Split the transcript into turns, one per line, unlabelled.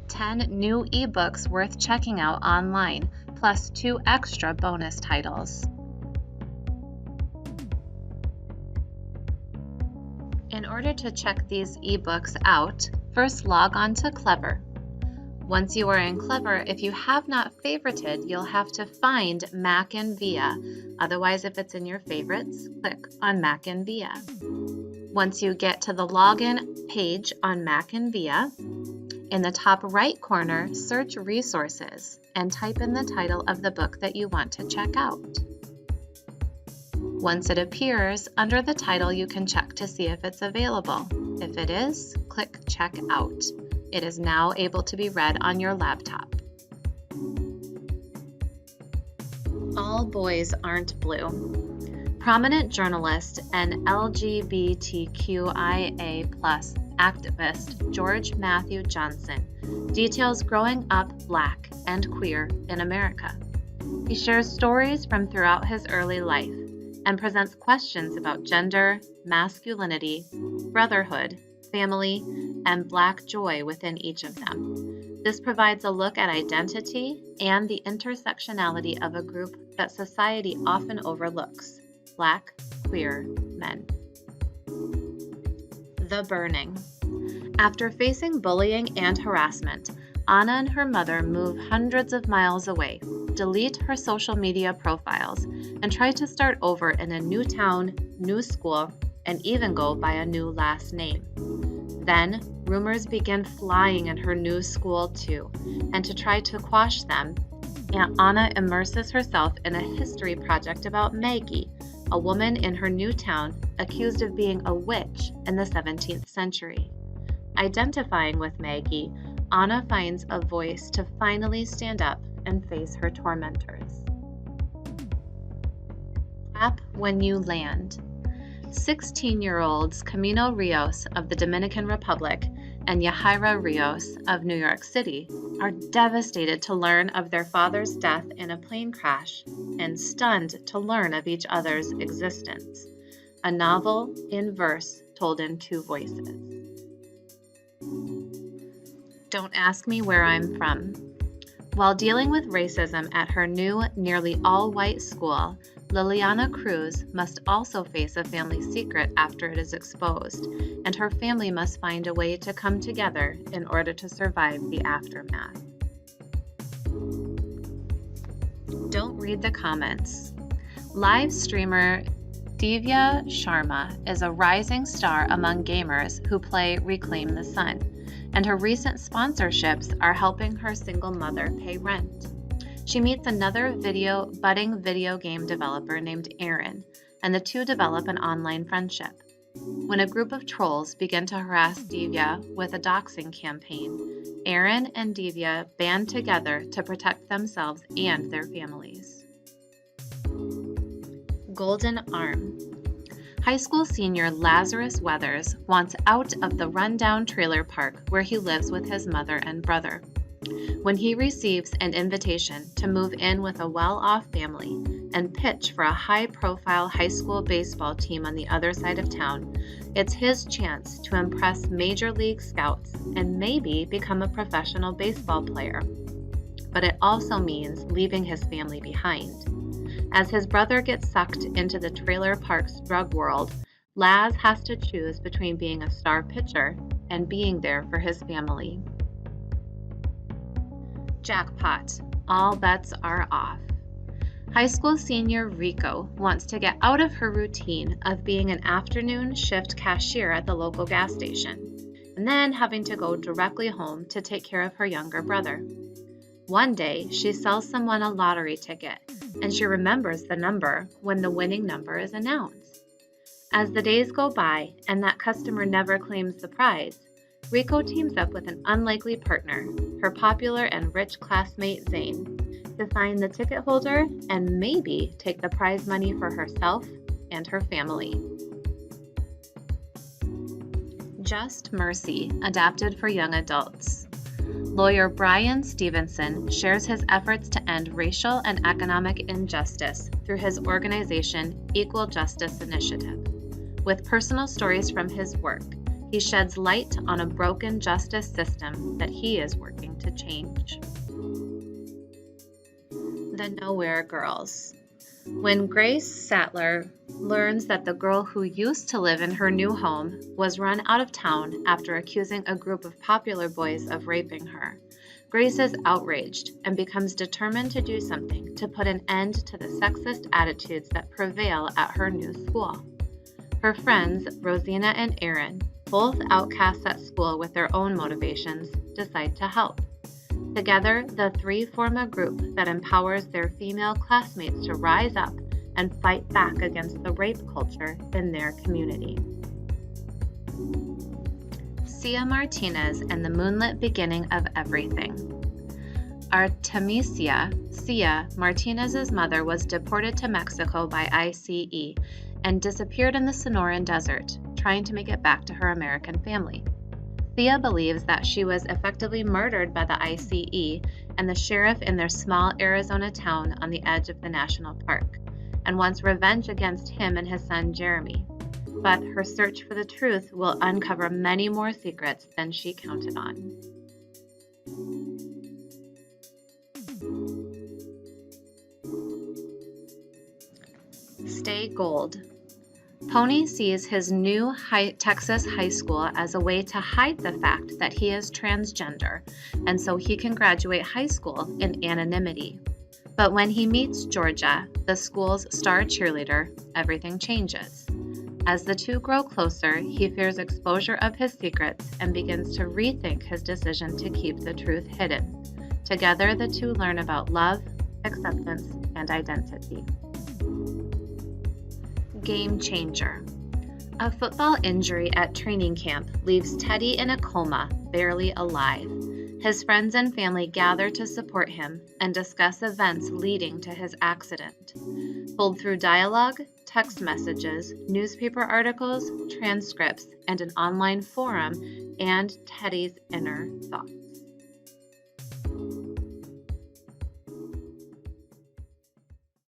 10 new eBooks worth checking out online, plus 2 extra bonus titles. In order to check these eBooks out, first log on to Clever. Once you are in Clever, if you have not favorited, you'll have to find MackinVia. Otherwise, if it's in your favorites, click on MackinVia. Once you get to the login page on MackinVia, in the top right corner, search Resources and type in the title of the book that you want to check out. Once it appears, under the title you can check to see if it's available. If it is, click Check Out. It is now able to be read on your laptop. All Boys Aren't Blue. Prominent journalist and LGBTQIA+ activist George Matthew Johnson details growing up Black and queer in America. He shares stories from throughout his early life and presents questions about gender, masculinity, brotherhood, family, and Black joy within each of them. This provides a look at identity and the intersectionality of a group that society often overlooks: Black queer men. The Burning. After facing bullying and harassment, Anna and her mother move hundreds of miles away, delete her social media profiles, and try to start over in a new town, new school, and even go by a new last name. Then, rumors begin flying in her new school too, and to try to quash them, Anna immerses herself in a history project about Maggie, a woman in her new town accused of being a witch in the 17th century. Identifying with Maggie, Anna finds a voice to finally stand up and face her tormentors. Clap When You Land. 16-year-olds Camino Rios of the Dominican Republic and Yahaira Rios of New York City are devastated to learn of their father's death in a plane crash and stunned to learn of each other's existence. A novel in verse told in 2 voices. Don't ask me where I'm from. While dealing with racism at her new, nearly all-white school, Liliana Cruz must also face a family secret after it is exposed, and her family must find a way to come together in order to survive the aftermath. Don't read the comments. Live streamer Divya Sharma is a rising star among gamers who play Reclaim the Sun, and her recent sponsorships are helping her single mother pay rent. She meets another budding video game developer named Aaron, and the two develop an online friendship. When a group of trolls begin to harass Divya with a doxing campaign, Aaron and Divya band together to protect themselves and their families. Golden Arm. High school senior Lazarus Weathers wants out of the rundown trailer park where he lives with his mother and brother. When he receives an invitation to move in with a well-off family and pitch for a high-profile high school baseball team on the other side of town, it's his chance to impress major league scouts and maybe become a professional baseball player. But it also means leaving his family behind. As his brother gets sucked into the trailer park's drug world, Laz has to choose between being a star pitcher and being there for his family. Jackpot. All bets are off. High school senior Rico wants to get out of her routine of being an afternoon shift cashier at the local gas station, and then having to go directly home to take care of her younger brother. One day, she sells someone a lottery ticket, and she remembers the number when the winning number is announced. As the days go by and that customer never claims the prize, Rico teams up with an unlikely partner, her popular and rich classmate Zane, to find the ticket holder and maybe take the prize money for herself and her family. Just Mercy, adapted for young adults. Lawyer Brian Stevenson shares his efforts to end racial and economic injustice through his organization Equal Justice Initiative. With personal stories from his work, He sheds light on a broken justice system that he is working to change. The Nowhere Girls. When Grace Sattler learns that the girl who used to live in her new home was run out of town after accusing a group of popular boys of raping her, Grace is outraged and becomes determined to do something to put an end to the sexist attitudes that prevail at her new school. Her friends, Rosina and Erin, both outcasts at school with their own motivations, decide to help. Together, the three form a group that empowers their female classmates to rise up and fight back against the rape culture in their community. Sia Martinez and the Moonlit Beginning of Everything. Artemisia, Sia, Martinez's mother, was deported to Mexico by ICE and disappeared in the Sonoran Desert, trying to make it back to her American family. Sia believes that she was effectively murdered by the ICE and the sheriff in their small Arizona town on the edge of the national park, and wants revenge against him and his son Jeremy. But her search for the truth will uncover many more secrets than she counted on. Stay Gold. Pony sees his new Texas high school as a way to hide the fact that he is transgender, and so he can graduate high school in anonymity. But when he meets Georgia, the school's star cheerleader, everything changes. As the two grow closer, he fears exposure of his secrets and begins to rethink his decision to keep the truth hidden. Together, the two learn about love, acceptance, and identity. Game Changer. A football injury at training camp leaves Teddy in a coma, barely alive. His friends and family gather to support him and discuss events leading to his accident. Told through dialogue, text messages, newspaper articles, transcripts, and an online forum, and Teddy's inner thoughts.